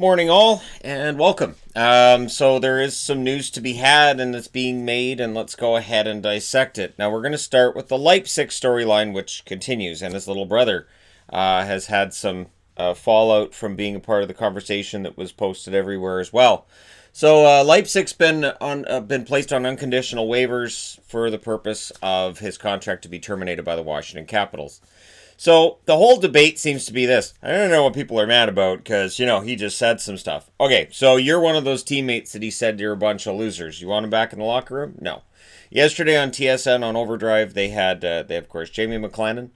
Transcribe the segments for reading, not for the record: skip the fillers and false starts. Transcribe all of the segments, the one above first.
Morning all, and welcome. So there is some news to be had, and it's being made, and let's go ahead and dissect it. Now we're going to start with the Leipsic storyline, which continues, and his little brother has had some fallout from being a part of the conversation that was posted everywhere as well. So Leipzig's been placed on unconditional waivers for the purpose of his contract to be terminated by the Washington Capitals. So the whole debate seems to be this. I don't know what people are mad about because, he just said some stuff. Okay, so you're one of those teammates that he said you're a bunch of losers. You want him back in the locker room? No. Yesterday on TSN on Overdrive, they had, of course, Jamie McLennan,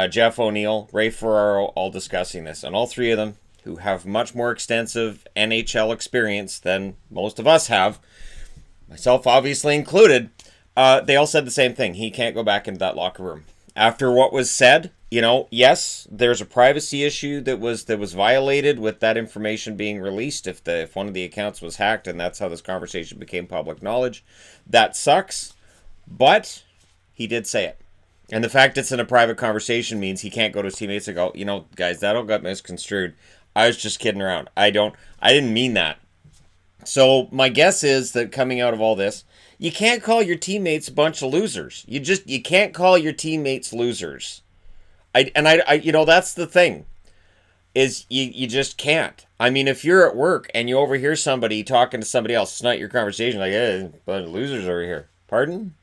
Jeff O'Neill, Ray Ferraro, all discussing this. And all three of them, who have much more extensive NHL experience than most of us have, myself obviously included, they all said the same thing. He can't go back into that locker room. After what was said, yes, there's a privacy issue that was violated with that information being released. If one of the accounts was hacked, and that's how this conversation became public knowledge, that sucks. But he did say it, and the fact it's in a private conversation means he can't go to his teammates and go, guys, that all got misconstrued. I was just kidding around. I didn't mean that. So my guess is that coming out of all this, you can't call your teammates a bunch of losers. You can't call your teammates losers. That's the thing, is you just can't. I mean, if you're at work and you overhear somebody talking to somebody else, it's not your conversation, like, hey, bunch of losers over here. Pardon?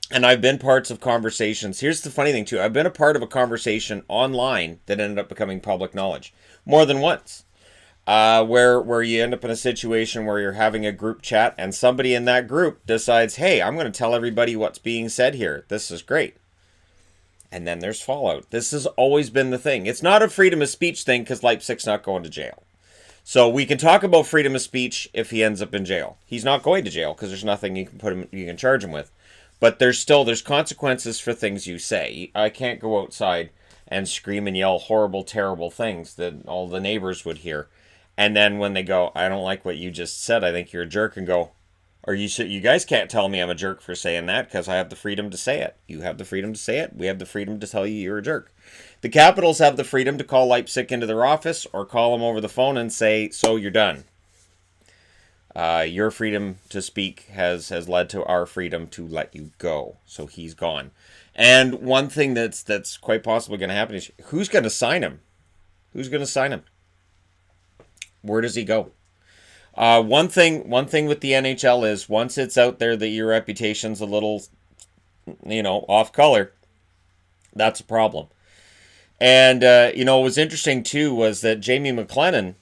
And I've been parts of conversations. Here's the funny thing, too. I've been a part of a conversation online that ended up becoming public knowledge more than once. Where you end up in a situation where you're having a group chat and somebody in that group decides, hey, I'm going to tell everybody what's being said here. This is great. And then there's fallout. This has always been the thing. It's not a freedom of speech thing because Leipzig's not going to jail. So we can talk about freedom of speech if he ends up in jail. He's not going to jail because there's nothing you can charge him with. But there's consequences for things you say. I can't go outside and scream and yell horrible, terrible things that all the neighbors would hear. And then when they go, I don't like what you just said, I think you're a jerk, and go, you guys can't tell me I'm a jerk for saying that because I have the freedom to say it. You have the freedom to say it. We have the freedom to tell you you're a jerk. The Capitals have the freedom to call Leipsic into their office or call them over the phone and say, so you're done. Your freedom to speak has led to our freedom to let you go. So he's gone. And one thing that's quite possibly going to happen is, who's going to sign him? Who's going to sign him? Where does he go? One thing with the NHL is, once it's out there that your reputation's a little, off color, that's a problem. And, what was interesting, too, was that Jamie McLennan,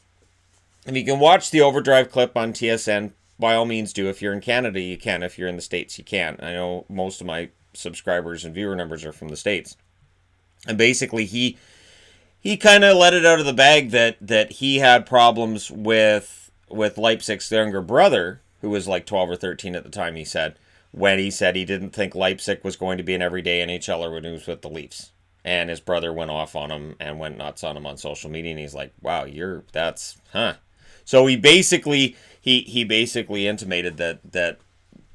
and you can watch the Overdrive clip on TSN, by all means do. If you're in Canada, you can. If you're in the States, you can't. I know most of my subscribers and viewer numbers are from the States. And basically, he kind of let it out of the bag that he had problems with Leipzig's younger brother, who was like 12 or 13 at the time, he said, when he said he didn't think Leipsic was going to be an everyday NHLer when he was with the Leafs. And his brother went off on him and went nuts on him on social media, and he's like, wow, So he basically intimated that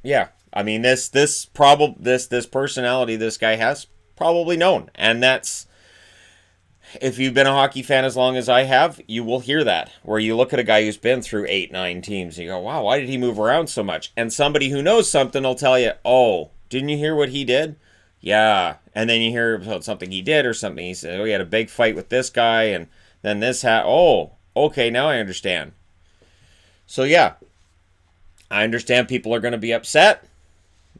yeah, I mean, this personality this guy has, probably known. And that's, if you've been a hockey fan as long as I have, you will hear that, where you look at a guy who's been through 8-9 teams, and you go, wow, why did he move around so much? And somebody who knows something will tell you, oh, didn't you hear what he did? Yeah. And then you hear about something he did or something. He said, oh, he had a big fight with this guy, and then this oh, okay, now I understand. So yeah, I understand people are going to be upset,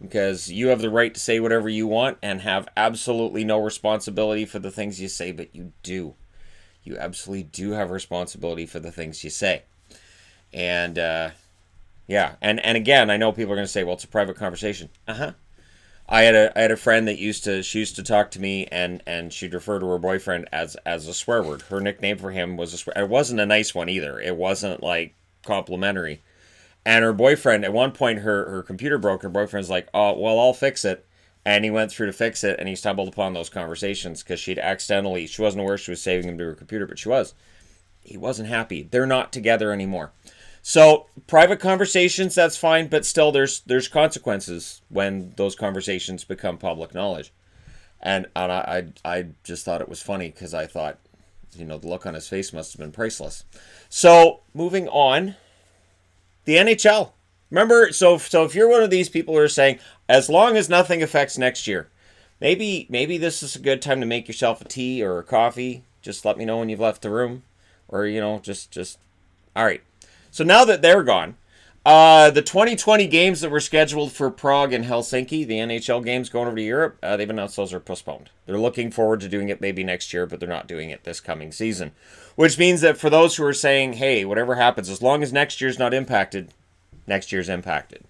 because you have the right to say whatever you want and have absolutely no responsibility for the things you say, but you do. You absolutely do have responsibility for the things you say. And, yeah. And again, I know people are going to say, well, it's a private conversation. Uh-huh. I had a friend that used to talk to me, and she'd refer to her boyfriend as a swear word. Her nickname for him was a swear. It wasn't a nice one either. It wasn't like complimentary. And her boyfriend, at one point, her computer broke. Her boyfriend's like, oh, well, I'll fix it. And he went through to fix it, and he stumbled upon those conversations because she wasn't aware she was saving him to her computer, but she was. He wasn't happy. They're not together anymore. So private conversations, that's fine, but still there's consequences when those conversations become public knowledge. And I just thought it was funny because I thought, the look on his face must have been priceless. So, moving on, the NHL. Remember, so if you're one of these people who are saying, as long as nothing affects next year, maybe this is a good time to make yourself a tea or a coffee. Just let me know when you've left the room, or just all right. So now that they're gone, the 2020 games that were scheduled for Prague and Helsinki, the NHL games going over to Europe, they've announced those are postponed. They're looking forward to doing it maybe next year, but they're not doing it this coming season. Which means that for those who are saying, hey, whatever happens, as long as next year's not impacted, next year's impacted.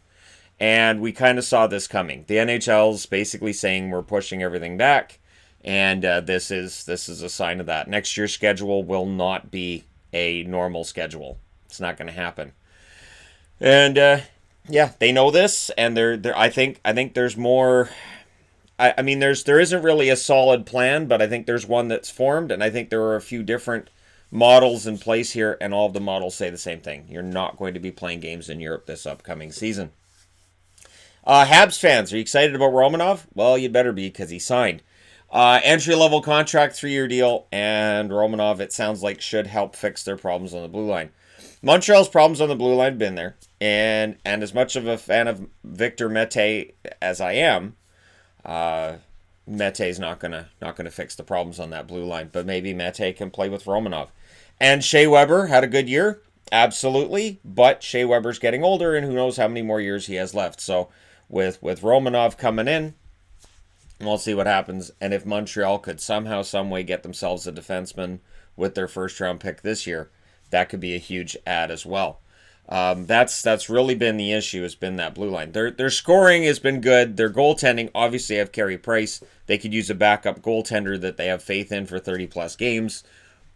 And we kind of saw this coming. The NHL's basically saying we're pushing everything back, and this is a sign of that. Next year's schedule will not be a normal schedule. It's not going to happen. And yeah, they know this, and I think there's more. I mean, there isn't really a solid plan, but I think there's one that's formed, and I think there are a few different models in place here, and all of the models say the same thing. You're not going to be playing games in Europe this upcoming season. Habs fans, are you excited about Romanov? Well, you better be, because he signed. Entry-level contract, 3-year deal, and Romanov, it sounds like, should help fix their problems on the blue line. Montreal's problems on the blue line have been there, and as much of a fan of Victor Mete as I am, Mete's not gonna fix the problems on that blue line, but maybe Mete can play with Romanov. And Shea Weber had a good year, absolutely, but Shea Weber's getting older, and who knows how many more years he has left. So with Romanov coming in, we'll see what happens. And if Montreal could somehow, some way get themselves a defenseman with their first-round pick this year, that could be a huge add as well. That's really been the issue, has been that blue line. Their scoring has been good. Their goaltending, obviously, have Carey Price. They could use a backup goaltender that they have faith in for 30-plus games.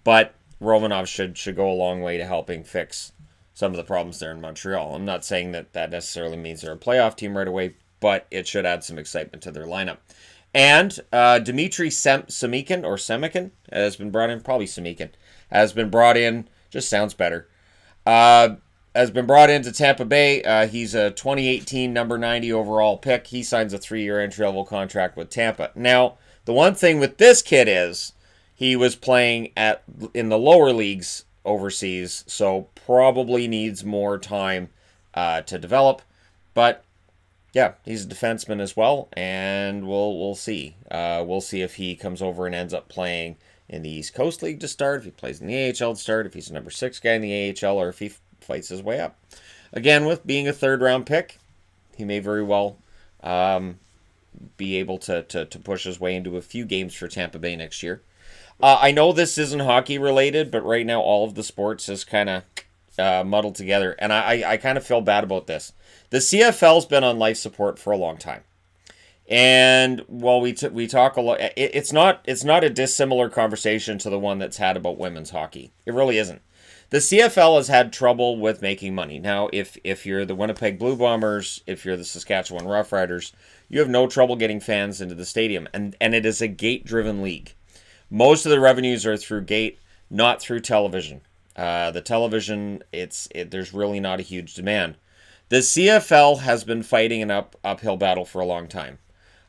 But Romanov should go a long way to helping fix some of the problems there in Montreal. I'm not saying that necessarily means they're a playoff team right away, but it should add some excitement to their lineup. And Dmitry Semikin has been brought in, probably Semikin, has been brought in, just sounds better, has been brought into Tampa Bay. He's a 2018 number 90 overall pick. He signs a 3-year entry-level contract with Tampa. Now, the one thing with this kid is he was playing in the lower leagues overseas, so probably needs more time to develop. But yeah, he's a defenseman as well, and we'll see. We'll see if he comes over and ends up playing in the East Coast League to start, if he plays in the AHL to start, if he's a number 6 guy in the AHL, or if he fights his way up. Again, with being a third-round pick, he may very well be able to push his way into a few games for Tampa Bay next year. I know this isn't hockey-related, but right now all of the sports is kind of muddled together, and I kind of feel bad about this. The CFL's been on life support for a long time. And while we talk a lot, it's not a dissimilar conversation to the one that's had about women's hockey. It really isn't. The CFL has had trouble with making money. Now, if you're the Winnipeg Blue Bombers, if you're the Saskatchewan Roughriders, you have no trouble getting fans into the stadium. And it is a gate-driven league. Most of the revenues are through gate, not through television. The television, there's really not a huge demand. The CFL has been fighting an uphill battle for a long time.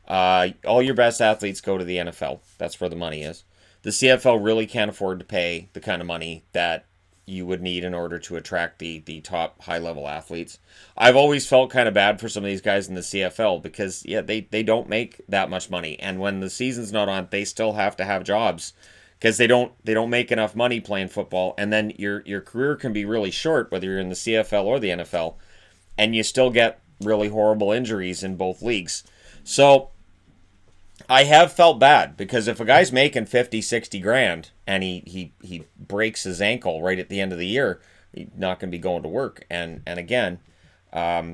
All your best athletes go to the NFL. That's where the money is. The CFL really can't afford to pay the kind of money that you would need in order to attract the top high-level athletes. I've always felt kind of bad for some of these guys in the CFL because, yeah, they don't make that much money. And when the season's not on, they still have to have jobs because they don't make enough money playing football. And then your career can be really short, whether you're in the CFL or the NFL, and you still get really horrible injuries in both leagues. So I have felt bad because if a guy's making 50, 60 grand and he breaks his ankle right at the end of the year, he's not going to be going to work. And again,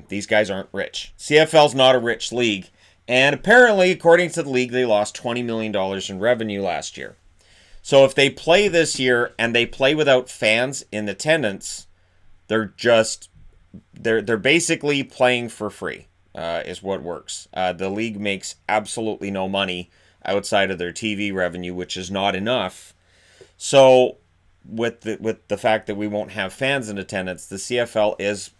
these guys aren't rich. CFL's not a rich league. And apparently, according to the league, they lost $20 million in revenue last year. So if they play this year and they play without fans in attendance, they're basically playing for free. Is what works. The league makes absolutely no money outside of their TV revenue, which is not enough. So, with the fact that we won't have fans in attendance, the CFL is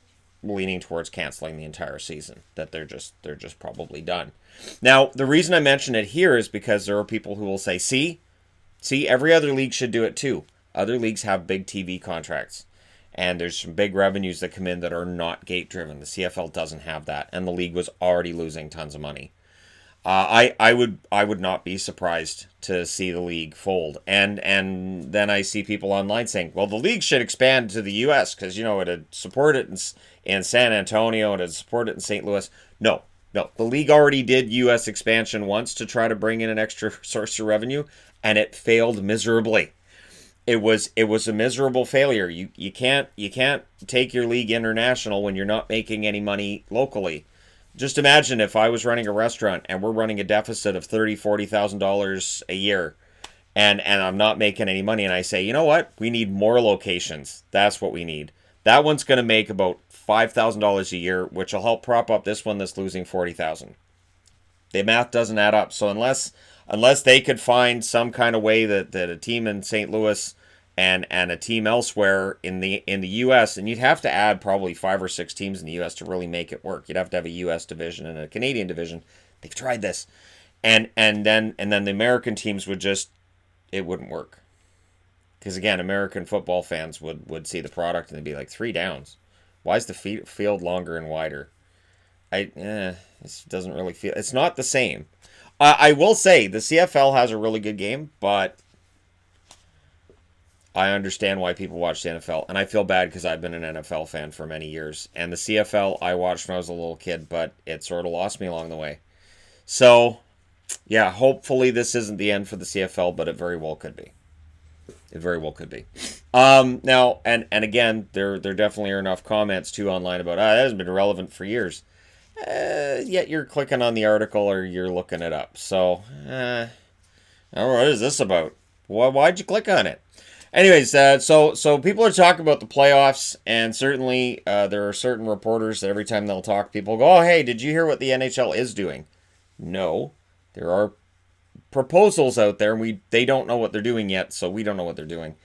leaning towards canceling the entire season. That they're just probably done. Now, the reason I mention it here is because there are people who will say, "See, See, every other league should do it too. Other leagues have big TV contracts. And there's some big revenues that come in that are not gate driven. The CFL doesn't have that. And the league was already losing tons of money. I would not be surprised to see the league fold. And then I see people online saying, well, the league should expand to the U.S. because, you know, it'd support it in San Antonio, it'd support it in St. Louis. No. The league already did U.S. expansion once to try to bring in an extra source of revenue, and it failed miserably. It was a miserable failure. You can't take your league international when you're not making any money locally. Just imagine if I was running a restaurant and we're running a deficit of $30,000-$40,000 a year, and I'm not making any money, and I say, you know what, we need more locations. That's what we need. That one's going to make about $5,000 a year, which will help prop up this one that's losing $40,000. The math doesn't add up. So unless they could find some kind of way that a team in St. Louis and a team elsewhere in the U.S., and you'd have to add probably 5 or 6 teams in the U.S. to really make it work. You'd have to have a U.S. division and a Canadian division. They've tried this, and then the American teams it wouldn't work, because again, American football fans would see the product and they'd be like, 3 downs. Why is the field longer and wider? This doesn't really feel. It's not the same. I will say the CFL has a really good game, but I understand why people watch the NFL, and I feel bad because I've been an NFL fan for many years, and the CFL I watched when I was a little kid, but it sort of lost me along the way. So, yeah, hopefully this isn't the end for the CFL, but it very well could be. It very well could be. Now, and again, there definitely are enough comments too online about that hasn't been relevant for years. Yet you're clicking on the article or you're looking it up. So, what is this about? Why'd you click on it? Anyways, so people are talking about the playoffs, and certainly there are certain reporters that every time they'll talk, people go, oh, hey, did you hear what the NHL is doing? No, there are proposals out there, and they don't know what they're doing yet, so we don't know what they're doing.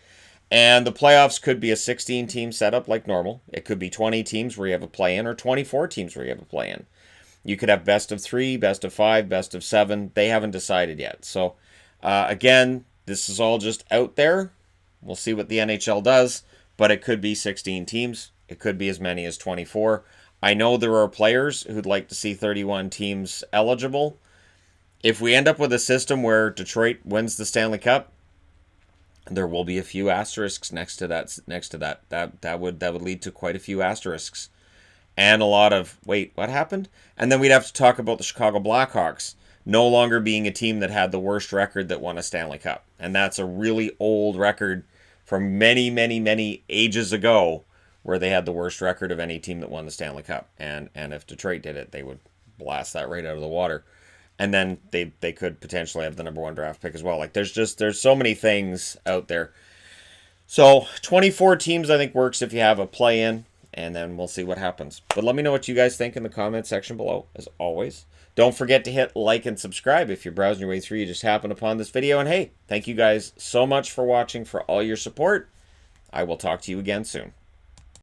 And the playoffs could be a 16-team setup like normal. It could be 20 teams where you have a play-in, or 24 teams where you have a play-in. You could have best of 3, best of 5, best of 7. They haven't decided yet. So, again, this is all just out there. We'll see what the NHL does, but it could be 16 teams. It could be as many as 24. I know there are players who'd like to see 31 teams eligible. If we end up with a system where Detroit wins the Stanley Cup, there will be a few asterisks next to that. That would lead to quite a few asterisks. And a lot of, wait, what happened? And then we'd have to talk about the Chicago Blackhawks no longer being a team that had the worst record that won a Stanley Cup. And that's a really old record from many, many, many ages ago, where they had the worst record of any team that won the Stanley Cup. And if Detroit did it, they would blast that right out of the water. And then they could potentially have the number 1 draft pick as well. Like, there's so many things out there. So 24 teams I think works if you have a play-in, and then we'll see what happens. But let me know what you guys think in the comment section below, as always. Don't forget to hit like and subscribe if you're browsing your way through, you just happened upon this video. And hey, thank you guys so much for watching, for all your support. I will talk to you again soon.